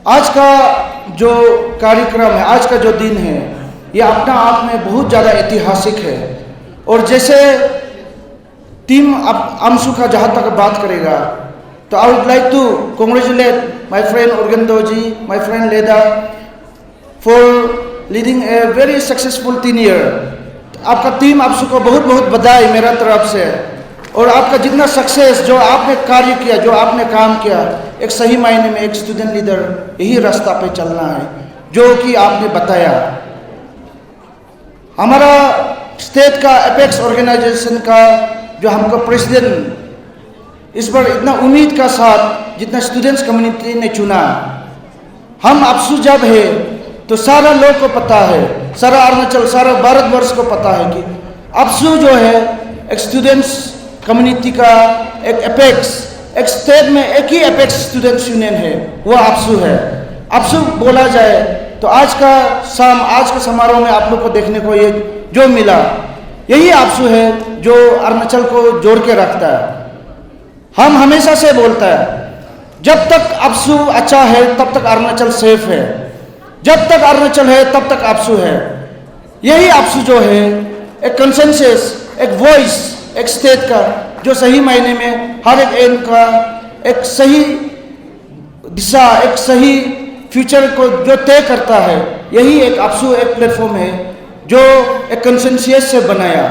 आज का जो कार्यक्रम है, आज का जो दिन है, ये अपना आप में बहुत ज़्यादा ऐतिहासिक है। और जैसे टीम अमसू का जहाँ तक बात करेगा, तो I would like to congratulate my friend Orgendo ji, my friend Leda, for leading a very successful 10 year. आपका टीम अमसू को बहुत बहुत बधाई मेरा तरफ से। और आपका जितना सक्सेस, जो आपने कार्य किया, जो आपने काम किया, एक सही मायने में एक स्टूडेंट लीडर यही रास्ता पे चलना है जो कि आपने बताया। हमारा स्टेट का एपेक्स ऑर्गेनाइजेशन का जो हमको प्रेसिडेंट इस बार इतना उम्मीद का साथ जितना स्टूडेंट्स कम्युनिटी ने चुना, हम अफसू जब है तो सारा लोग को पता है, सारा अरुणाचल, सारा भारतवर्ष को पता है कि अफसू जो है एक स्टूडेंट्स कम्युनिटी का एक एपेक्स, एक स्टेट में एक ही एपेक्स स्टूडेंट्स यूनियन है, वो अफसू है। अफसू बोला जाए तो आज का समारोह में आप लोग को देखने को ये जो मिला, यही अफसू है जो अरुणाचल को जोड़ के रखता है। हम हमेशा से बोलता है, जब तक अफसू अच्छा है तब तक अरुणाचल सेफ है, जब तक अरुणाचल है तब तक अफसू है। यही अफसू जो है एक कंसेंसस, एक वॉइस, एक स्टेट का जो सही मायने में हर एक एम का एक सही दिशा, एक सही फ्यूचर को जो तय करता है, यही एक अफसू एक प्लेटफॉर्म है जो एक कंसेंसस से बनाया।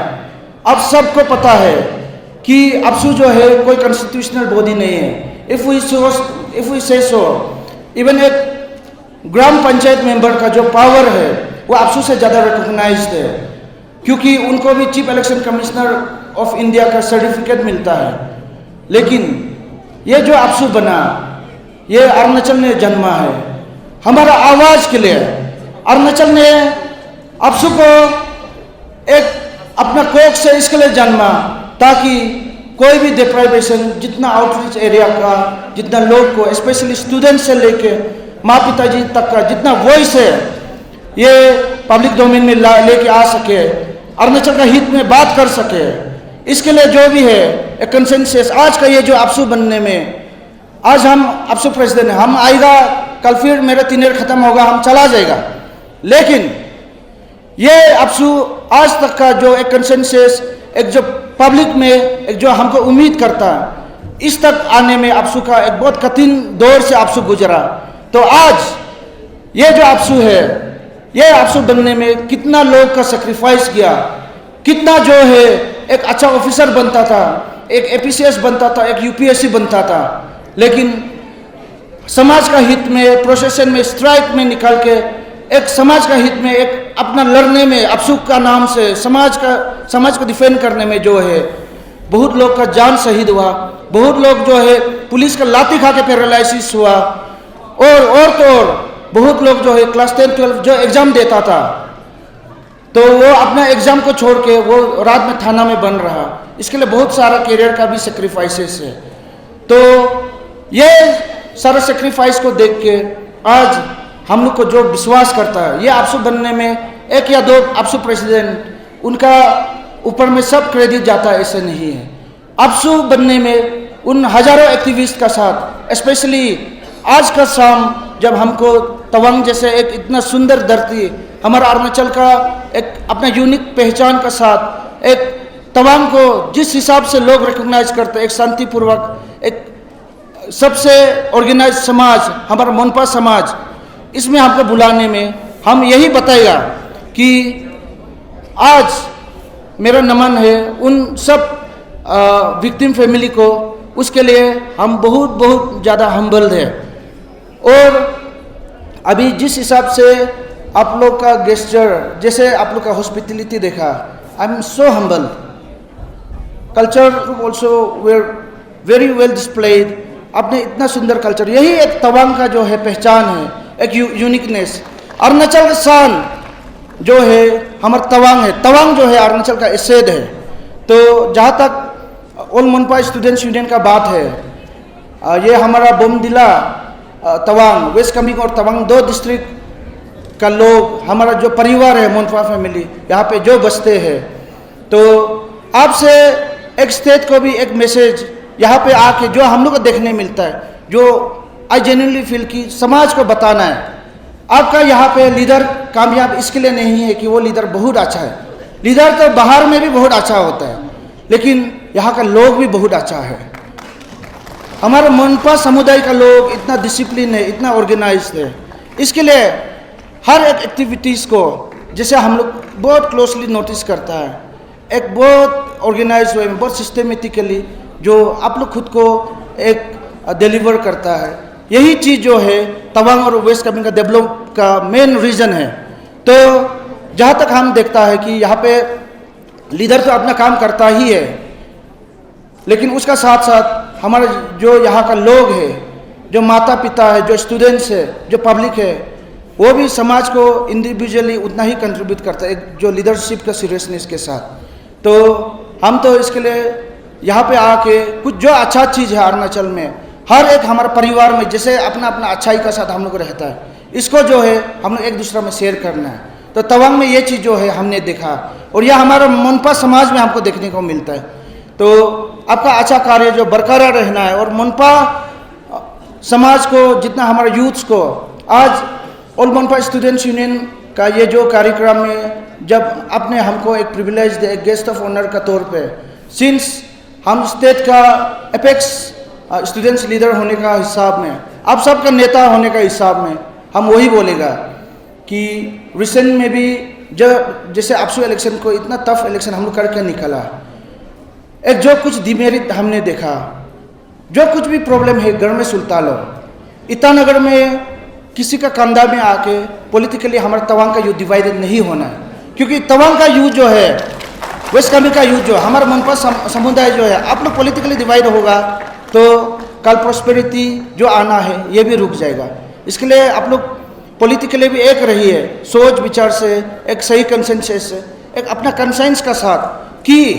अब सबको पता है कि अफसू जो है कोई कॉन्स्टिट्यूशनल बॉडी नहीं है। इफ वी से सो, इवन एक ग्राम पंचायत मेंबर का जो पावर है वो अफसू से ज़्यादा रिकॉग्नाइज्ड है, क्योंकि उनको भी chief election commissioner of India का सर्टिफिकेट मिलता है। लेकिन ये जो अफसू बना, ये अरुणाचल ने जन्मा है हमारा आवाज़ के लिए। अरुणाचल ने अफसू को एक अपना कोख से इसके लिए जन्मा ताकि कोई भी डिप्राइवेशन, जितना आउटरीच एरिया का जितना लोग को, स्पेशली स्टूडेंट से लेके माँ पिताजी तक का जितना वॉइस है, ये पब्लिक डोमेन में लेके आ सके, अरुणाचल का हित में बात कर सके। इसके लिए जो भी है एक कंसेंसस, आज का ये जो अफसू बनने में, आज हम अफसू प्रेसिडेंट हैं, हम आएगा कल फिर मेरा 3 ईयर खत्म होगा, हम चला जाएगा, लेकिन ये अफसू आज तक का जो एक कंसेंसस, एक जो पब्लिक में एक जो हमको उम्मीद करता है, इस तक आने में अफसू का एक बहुत कठिन दौर से अफसू गुजरा। तो आज ये जो अफसू है, ये अफसू बनने में कितना लोग का सेक्रीफाइस किया, कितना जो है एक अच्छा ऑफिसर बनता था, एक एपीसीएस बनता था, एक यूपीएससी बनता था, लेकिन समाज का हित में, प्रोसेशन में, स्ट्राइक में निकल के एक समाज का हित में एक अपना लड़ने में, अफसू का नाम से समाज को डिफेंड करने में जो है बहुत लोग का जान शहीद हुआ, बहुत लोग जो है पुलिस का लाठी खा के पैरालाइसिस हुआ, और बहुत लोग जो है क्लास 10, 12 जो एग्ज़ाम देता था तो वो अपना एग्ज़ाम को छोड़ के वो रात में थाना में बन रहा। इसके लिए बहुत सारा करियर का भी सेक्रीफाइसेस है। तो ये सारा सेक्रीफाइस को देख के आज हम लोग को जो विश्वास करता है, ये अफसू बनने में 1 या 2 अफसू प्रेसिडेंट उनका ऊपर में सब क्रेडिट जाता है, ऐसे नहीं है। अफसू बनने में उन हज़ारों एक्टिविस्ट का साथ, स्पेशली आज का शाम जब हमको तवांग जैसे एक इतना सुंदर धरती, हमारा अरुणाचल का एक अपना यूनिक पहचान का साथ, एक तवांग को जिस हिसाब से लोग रिकॉग्नाइज करते हैं, एक शांतिपूर्वक, एक सबसे ऑर्गेनाइज समाज, हमारा मोनपा समाज, इसमें हमको बुलाने में हम यही बताएगा कि आज मेरा नमन है उन सब विक्टिम फैमिली को, उसके लिए हम बहुत बहुत ज़्यादा हम्बल्ड है। और अभी जिस हिसाब से आप लोग का गेस्चर, जैसे आप लोग का हॉस्पिटलिटी देखा, आई am so humble. Culture also were very well displayed. आपने इतना सुंदर कल्चर, यही एक तवांग का जो है पहचान है, एक यूनिकनेस। अरुणाचल का शान जो है हमारा तवांग है, तवांग जो है अरुणाचल का एसेड है। तो जहाँ तक ऑल मोनपा स्टूडेंट्स यूनियन का बात है, ये हमारा बोमडिला, तवांग, वेस्ट कामेंग और तवांग 2 डिस्ट्रिक्ट का लोग, हमारा जो परिवार है मोनपा फैमिली, यहाँ पे जो बसते हैं। तो आपसे एक स्टेट को भी एक मैसेज यहाँ पे आके जो हम लोग को देखने मिलता है, जो आई जेन्युइनली फील कि समाज को बताना है आपका यहाँ पे लीडर कामयाब इसके लिए नहीं है कि वो लीडर बहुत अच्छा है। लीडर तो बाहर में भी बहुत अच्छा होता है, लेकिन यहाँ का लोग भी बहुत अच्छा है। हमारे मनपा समुदाय का लोग इतना डिसिप्लिन है, इतना ऑर्गेनाइज्ड है। इसके लिए हर एक एक्टिविटीज़ को जैसे हम लोग बहुत क्लोजली नोटिस करता है, एक बहुत ऑर्गेनाइज वे में, बहुत सिस्टमेटिकली जो आप लोग खुद को एक डिलीवर करता है। यही चीज़ जो है तवांग और वेस्ट कामेंग का डेवलप का मेन रीज़न है। तो जहाँ तक हम देखता है कि यहाँ पे लीडर तो अपना काम करता ही है, लेकिन उसका साथ साथ हमारे जो यहाँ का लोग है, जो माता पिता है, जो स्टूडेंट्स है, जो पब्लिक है, वो भी समाज को इंडिविजुअली उतना ही कंट्रीब्यूट करता है, एक जो लीडरशिप का सीरियसनेस के साथ। तो हम तो इसके लिए यहाँ पे आके कुछ जो अच्छा चीज़ है अरुणाचल में, हर एक हमारे परिवार में जैसे अपना अपना अच्छाई का साथ हम लोग रहता है, इसको जो है हम लोग एक दूसरे में शेयर करना है। तो तवांग में ये चीज़ जो है हमने देखा, और यह हमारा मनपा समाज में हमको देखने को मिलता है। तो आपका अच्छा कार्य जो बरकरार रहना है, और मनपा समाज को जितना हमारे यूथ्स को आज ऑल मनपा स्टूडेंट्स यूनियन का ये जो कार्यक्रम में जब आपने हमको एक प्रिविलेज दिया एक गेस्ट ऑफ ऑनर का तौर पे, सिंस हम स्टेट का एपेक्स स्टूडेंट्स लीडर होने का हिसाब में, आप सबका नेता होने का हिसाब में हम वही बोलेगा कि रिसेंट में भी जब जैसे आपसू इलेक्शन को इतना टफ इलेक्शन हम लोग करके निकला, एक जो कुछ डिमेरिट हमने देखा, जो कुछ भी प्रॉब्लम है घर में सुलता लो, ईटानगर में किसी का कंधा में आके पॉलिटिकली हमारा तवांग का यूथ डिवाइडेड नहीं होना है। क्योंकि तवांग का यूथ जो है, वेस्ट कामेंग का यूथ जो है, हमारा मनपा समुदाय जो है, आप लोग पॉलिटिकली डिवाइड होगा तो कल प्रॉस्पेरिटी जो आना है ये भी रुक जाएगा। इसके लिए आप लोग पॉलिटिकली भी एक रहिए, सोच विचार से, एक सही कंसेंसस से, एक अपना कंसेंस का साथ कि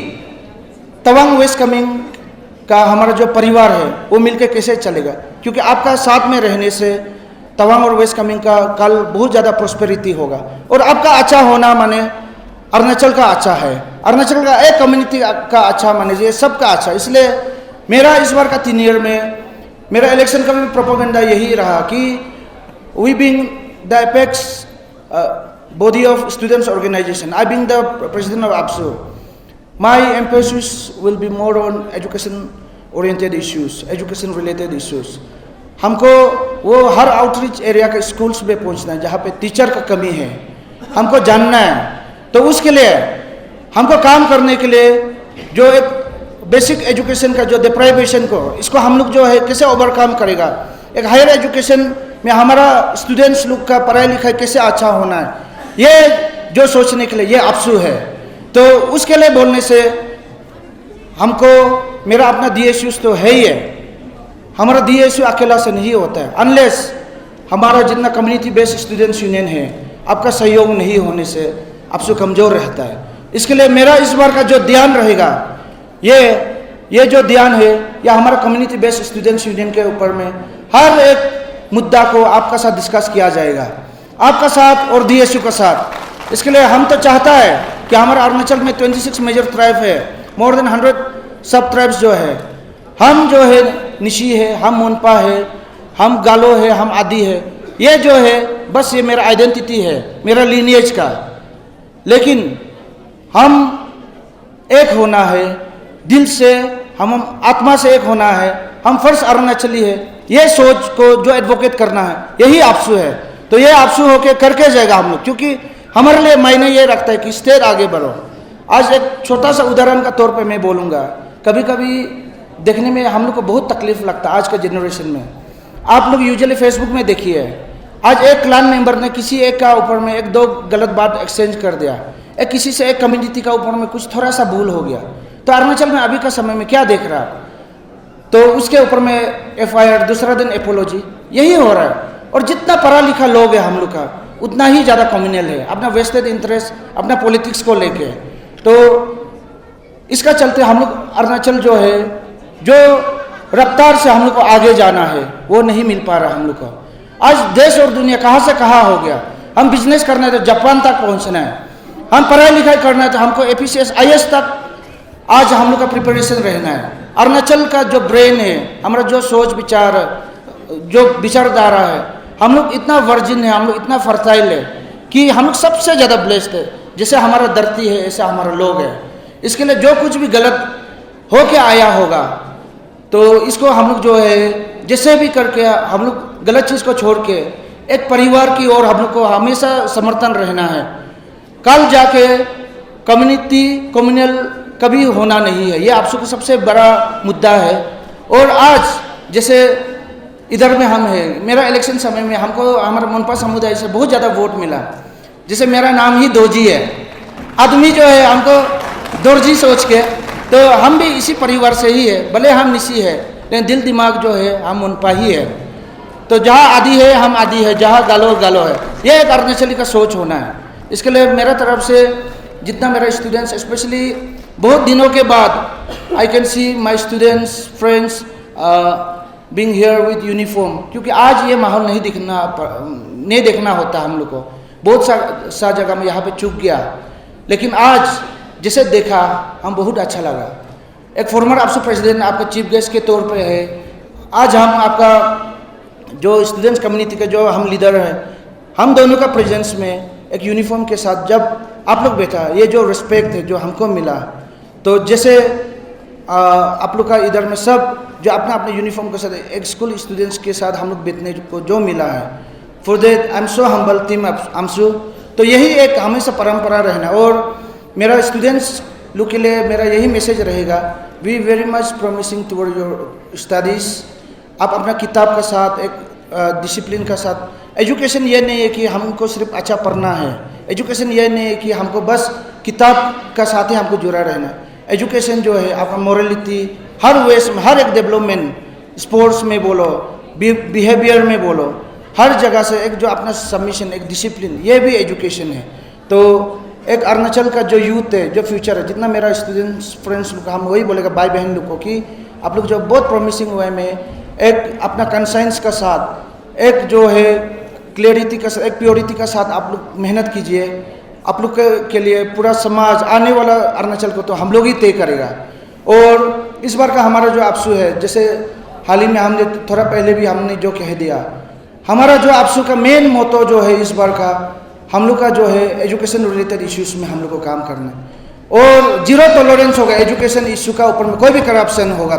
तवांग वेस्ट कामेंग का हमारा जो परिवार है वो मिलकर कैसे चलेगा। क्योंकि आपका साथ में रहने से तवांग और वेस्ट कामेंग का कल बहुत ज़्यादा प्रॉस्पेरिटी होगा, और आपका अच्छा होना माने अरुणाचल का अच्छा है, अरुणाचल का एक कम्युनिटी का अच्छा माने ये सबका अच्छा। इसलिए मेरा इस बार का 3 ईयर में मेरा इलेक्शन का भी प्रोपेगेंडा यही रहा कि we being the apex body of students organisation, I being the president of APSU, my emphasis will be more on education oriented issues, education related issues. हमको वो हर आउटरीच एरिया के स्कूल्स में पहुंचना है जहाँ पे टीचर का कमी है, हमको जानना है। तो उसके लिए हमको काम करने के लिए जो एक बेसिक एजुकेशन का जो डिप्राइवेशन को, इसको हम लोग जो है कैसे ओवरकम करेगा, एक हायर एजुकेशन में हमारा स्टूडेंट्स लोग का पढ़ाई लिखाई कैसे अच्छा होना है, ये जो सोचने के लिए ये APSU है। तो उसके लिए बोलने से हमको मेरा अपना DSU तो है ही है, हमारा DSU अकेला से नहीं होता है, अनलेस हमारा जितना कम्युनिटी बेस्ड स्टूडेंट्स यूनियन है, आपका सहयोग नहीं होने से APSU कमज़ोर रहता है। इसके लिए मेरा इस बार का जो ध्यान रहेगा, ये जो ध्यान है या हमारा कम्युनिटी बेस्ड स्टूडेंट्स यूनियन के ऊपर में हर एक मुद्दा को आपका साथ डिस्कस किया जाएगा, आपका साथ और DSU का साथ। इसके लिए हम तो चाहता है कि हमारा अरुणाचल में 26 मेजर ट्राइब है, मोर देन 100 सब ट्राइब्स जो है, हम जो है निशी है, हम मोनपा है, हम गालो है, हम आदि है, ये जो है बस ये मेरा आइडेंटिटी है, मेरा लीनिएज का। लेकिन हम एक होना है, दिल से, हम आत्मा से एक होना है, हम फर्स्ट अरुणाचली है, ये सोच को जो एडवोकेट करना है यही APSU है। तो ये APSU होके करके जाएगा हम लोग, क्योंकि हमारे लिए मायने ये रखता है कि स्टेट आगे बढ़ो। आज एक छोटा सा उदाहरण का तौर पे मैं बोलूँगा, कभी कभी देखने में हम लोग को बहुत तकलीफ लगता है आज के जनरेशन में। आप लोग यूजुअली फेसबुक में देखिए, आज एक क्लान मेंबर ने किसी एक का ऊपर में 1-2 गलत बात एक्सचेंज कर दिया, एक किसी से एक कम्युनिटी का ऊपर में कुछ थोड़ा सा भूल हो गया, तो अरुणाचल में अभी का समय में क्या देख रहा, तो उसके ऊपर में FIR, दूसरा दिन एपोलॉजी, यही हो रहा है। और जितना पढ़ा लिखा लोग है हम लोग का, उतना ही ज़्यादा कम्युनल है, अपना वेस्टेड इंटरेस्ट, अपना पॉलिटिक्स को लेके। तो इसका चलते हम लोग अरुणाचल जो है, जो रफ्तार से हम लोग को आगे जाना है वो नहीं मिल पा रहा हम लोग को। आज देश और दुनिया कहाँ से कहाँ हो गया, हम बिजनेस करना है तो जापान तक पहुँचना है, हम पढ़ाई लिखाई करना है तो हमको APCS IAS तक आज हम लोग का प्रिपरेशन रहना है। अरुणाचल का जो ब्रेन है, हमारा जो सोच विचार जो विचारधारा है, हम लोग इतना वर्जिन है, हम लोग इतना फर्टाइल है कि हम लोग सबसे ज़्यादा ब्लेस्ड है। जैसे हमारा धरती है ऐसा हमारा लोग है। इसके लिए जो कुछ भी गलत हो के आया होगा तो इसको हम लोग जो है जैसे भी करके हम लोग गलत चीज़ को छोड़ के एक परिवार की ओर हम लोग को हमेशा समर्थन रहना है। कल जाके कम्युनल कभी होना नहीं है, ये आप सबको सबसे बड़ा मुद्दा है। और आज जैसे इधर में हम हैं, मेरा इलेक्शन समय में हमको हमारा मनपा समुदाय से बहुत ज़्यादा वोट मिला। जैसे मेरा नाम ही दोरजी है, आदमी जो है हमको दोरजी सोच के, तो हम भी इसी परिवार से ही है, भले हम निसी है लेकिन दिल दिमाग जो है हम मनपा ही है। तो जहाँ आदि है हम आदि है, जहाँ गालो गालो है, ये एक अरुणाचली का सोच होना है। इसके लिए मेरा तरफ से जितना मेरा स्टूडेंट्स, स्पेशली बहुत दिनों के बाद I can see my students friends being here with uniform, क्योंकि आज ये माहौल नहीं देखना होता हम लोग को। बहुत सा जगह में यहाँ पे चूक गया, लेकिन आज जैसे देखा हम बहुत अच्छा लगा। एक फॉर्मर आपसे प्रेसिडेंट आपका चीफ गेस्ट के तौर पे है, आज हम आपका जो स्टूडेंट्स कम्युनिटी के जो हम लीडर हैं, हम दोनों का प्रेजेंस में एक यूनिफॉर्म के साथ जब आप लोग बैठा, ये जो रिस्पेक्ट है जो हमको मिला, तो जैसे आप लोग का इधर में सब जो अपना अपने यूनिफॉर्म के साथ एक स्कूल स्टूडेंट्स के साथ हम लोग बैठने को जो मिला है, for that I am so humble team AMSU. तो यही एक हमेशा परंपरा रहना। और मेरा स्टूडेंट्स लोग के लिए मेरा यही मैसेज रहेगा, we very much promising toward your studies. आप अपना किताब के साथ एक डिसिप्लिन का साथ, एजुकेशन ये नहीं है कि हमको सिर्फ अच्छा पढ़ना है, एजुकेशन ये नहीं है कि हमको बस किताब का साथ ही हमको जुड़ा रहना। एजुकेशन जो है आपका मोरलिटी हर वेस में, हर एक डेवलपमेंट, स्पोर्ट्स में बोलो, बिहेवियर में बोलो, हर जगह से एक जो अपना सबमिशन, एक डिसिप्लिन, ये भी एजुकेशन है। तो एक अरुणाचल का जो यूथ है, जो फ्यूचर है, जितना मेरा स्टूडेंट्स फ्रेंड्स लोग, हम वही बोलेगा भाई बहन लोग को कि आप लोग जो बहुत प्रॉमिसिंग वे में एक अपना कंसाइंस का साथ, एक जो है क्लियरिटी का साथ, एक प्योरिटी का साथ आप लोग मेहनत कीजिए। आप लोग के लिए पूरा समाज, आने वाला अरुणाचल को तो हम लोग ही तय करेगा। और इस बार का हमारा जो आपसू है, जैसे हाल ही में हमने थोड़ा पहले भी हमने जो कह दिया, हमारा जो आपसू का मेन मोटो जो है इस बार का, हम लोग का जो है एजुकेशन रिलेटेड इश्यूज में हम लोग को काम करना है। और जीरो टॉलरेंस होगा एजुकेशन इश्यू का ऊपर में, कोई भी करप्शन होगा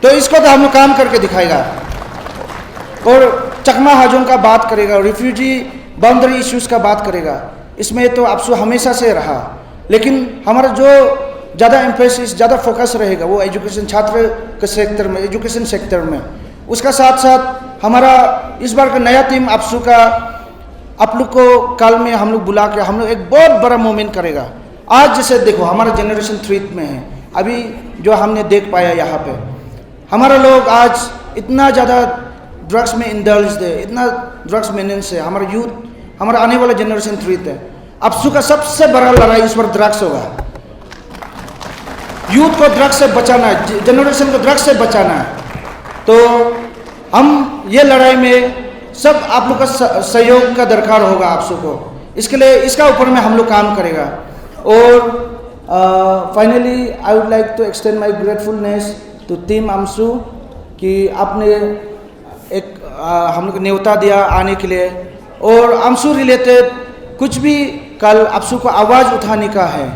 तो इसको तो हम लोग काम करके दिखाएगा। और चकमा हाजों का बात करेगा, रिफ्यूजी बाउंड्री इश्यूज का बात करेगा, इसमें तो आपसू हमेशा से रहा। लेकिन हमारा जो ज़्यादा एम्फेसिस, ज़्यादा फोकस रहेगा वो एजुकेशन, छात्र के सेक्टर में, एजुकेशन सेक्टर में। उसका साथ साथ हमारा इस बार का नया टीम आपसू का आप लोग को कल में हम लोग बुला के हम लोग एक बहुत बड़ा मूवमेंट करेगा। आज जैसे देखो हमारा जनरेशन 3 में है, अभी जो हमने देख पाया यहाँ पे हमारा लोग आज इतना ज़्यादा ड्रग्स में इंडल्ज्ड है, इतना ड्रग्स मेनेंस है। हमारा यूथ, हमारा आने वाला जनरेशन 3 है। आपसू का सबसे बड़ा लड़ाई इस पर ड्रग्स होगा। यूथ को ड्रग्स से बचाना है, जनरेशन को ड्रग्स से बचाना है। तो हम ये लड़ाई में सब आप लोग का सहयोग का दरकार होगा आप सबको। इसके लिए इसका ऊपर में हम लोग काम करेगा। और finally I would like to extend my gratefulness to team AMSU कि आपने एक हम लोग न्योता दिया आने के लिए। और आमसू रिलेटेड कुछ भी कल आमसू को आवाज़ उठाने का है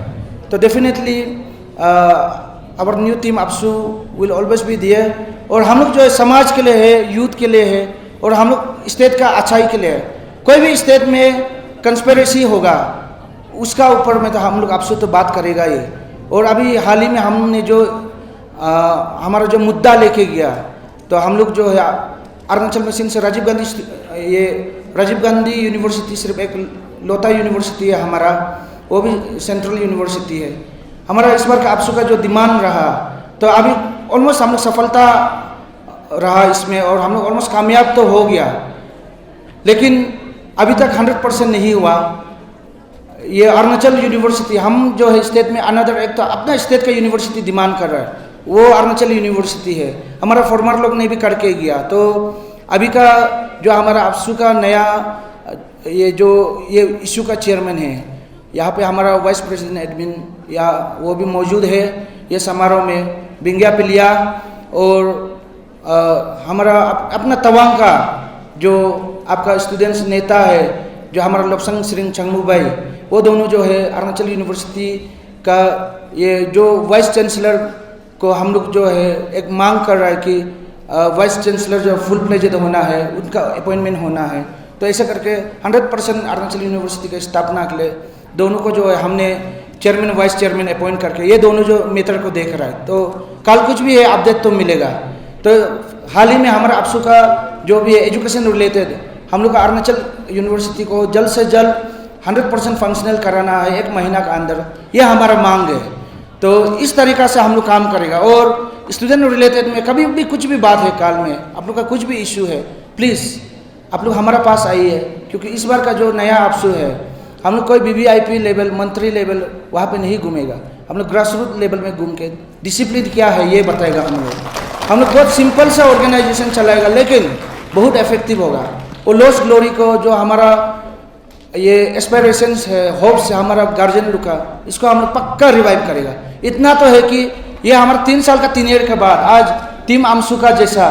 तो definitely our new team AMSU will always be there. और हम लोग जो है समाज के लिए है, यूथ के लिए है, और हम लोग स्टेट का अच्छाई के लिए है। कोई भी स्टेट में कंस्पिरेसी होगा उसका ऊपर में तो हम लोग आपसे तो बात करेगा ही। और अभी हाल ही में हमने जो हमारा जो मुद्दा लेके गया, तो हम लोग जो है अरुणाचल में से राजीव गांधी यूनिवर्सिटी सिर्फ एक लोता यूनिवर्सिटी है हमारा, वो भी सेंट्रल यूनिवर्सिटी है। हमारा इस बार का आपसू का जो डिमांड रहा, तो अभी ऑलमोस्ट हम लोग सफलता रहा इसमें और हम लोग ऑलमोस्ट कामयाब तो हो गया, लेकिन अभी तक 100% नहीं हुआ। ये अरुणाचल यूनिवर्सिटी हम जो है स्टेट में अनदर एक तो अपना स्टेट का यूनिवर्सिटी डिमांड कर रहा है, वो अरुणाचल यूनिवर्सिटी है। हमारा फॉर्मर लोग ने भी करके गया। तो अभी का जो हमारा आपसू का नया ये इशू का चेयरमैन है, यहाँ पे हमारा वाइस प्रेसिडेंट एडमिन वो भी मौजूद है ये समारोह में, बिंगिया पिलिया। और हमारा अपना तवांग का जो आपका स्टूडेंट्स नेता है जो हमारा लोपसंग सिरिंग चंगमू भाई, वो दोनों जो है अरुणाचल यूनिवर्सिटी का ये जो वाइस चांसलर को हम लोग जो है एक मांग कर रहा है कि वाइस चांसलर जो फुल प्लेजेड होना है, उनका अपॉइंटमेंट होना है। तो ऐसा करके 100% अरुणाचल यूनिवर्सिटी के स्थापना के लिए दोनों को जो है हमने चेयरमैन वाइस चेयरमैन अपॉइंट करके ये दोनों जो मैटर को देख रहा है। तो कल कुछ भी है अपडेट तो मिलेगा। तो हाल ही में हमारा आपसू का जो भी है एजुकेशन रिलेटेड हम लोग का अरुणाचल यूनिवर्सिटी को जल्द से जल्द 100% फंक्शनल कराना है 1 महीना का अंदर, यह हमारा मांग है। तो इस तरीक़ा से हम लोग काम करेगा। और स्टूडेंट रिलेटेड में कभी भी कुछ भी बात है, काल में आप लोग का कुछ भी इशू है, प्लीज़ आप लोग हमारा पास आइए, क्योंकि इस बार का जो नया आपसू है हम लोग कोई VVIP लेवल, मंत्री लेवल वहाँ पे नहीं घूमेगा। हम लोग ग्रास रूट लेवल में घूम के डिसिप्लिन क्या है ये बताएगा। हम लोग बहुत सिंपल सा ऑर्गेनाइजेशन चलाएगा, लेकिन बहुत इफेक्टिव होगा। वो लॉस्ट ग्लोरी को जो हमारा ये एस्पिरेशंस है, होप्स है हमारा गार्जियन लोग का, इसको हम लोग पक्का रिवाइव करेगा। इतना तो है कि ये हमारा 3 साल का 3 ईयर के बाद आज टीम आमसू का जैसा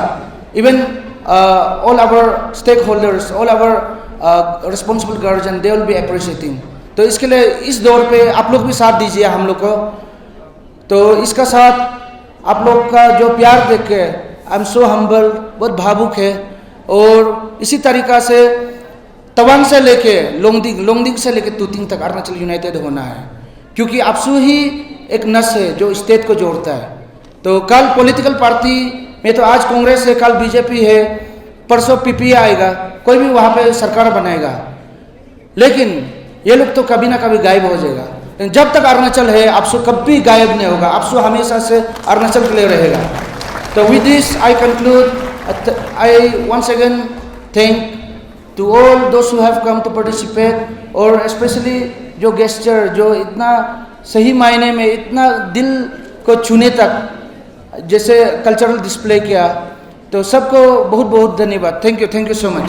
even all our stakeholders, all our responsible guardian, they will be appreciating. तो इसके लिए इस दौर पे आप लोग भी साथ दीजिए हम लोग को। तो इसका साथ आप लोग का जो प्यार देख के आई एम सो हम्बल, बहुत भावुक है। और इसी तरीक़ा से तवांग से लेके लोंगडिंग से लेके तुतिंग तक अरुणाचल यूनाइटेड होना है, क्योंकि आपसू ही एक नस है जो स्टेट को जोड़ता है। तो कल पॉलिटिकल पार्टी में तो आज कांग्रेस है, कल बीजेपी है, परसों PPA आएगा, कोई भी वहाँ पे सरकार बनाएगा, लेकिन ये लोग तो कभी ना कभी गायब हो जाएगा। लेकिन जब तक अरुणाचल है आपसू कभी गायब नहीं होगा, आपसू हमेशा से अरुणाचल के लिए रहेगा। तो with this I conclude, I once again thank to all those who have come to participate, और स्पेशली जो गेस्टर जो इतना सही मायने में इतना दिल को छूने तक जैसे कल्चरल डिस्प्ले किया, तो सबको बहुत बहुत धन्यवाद। Thank you so much.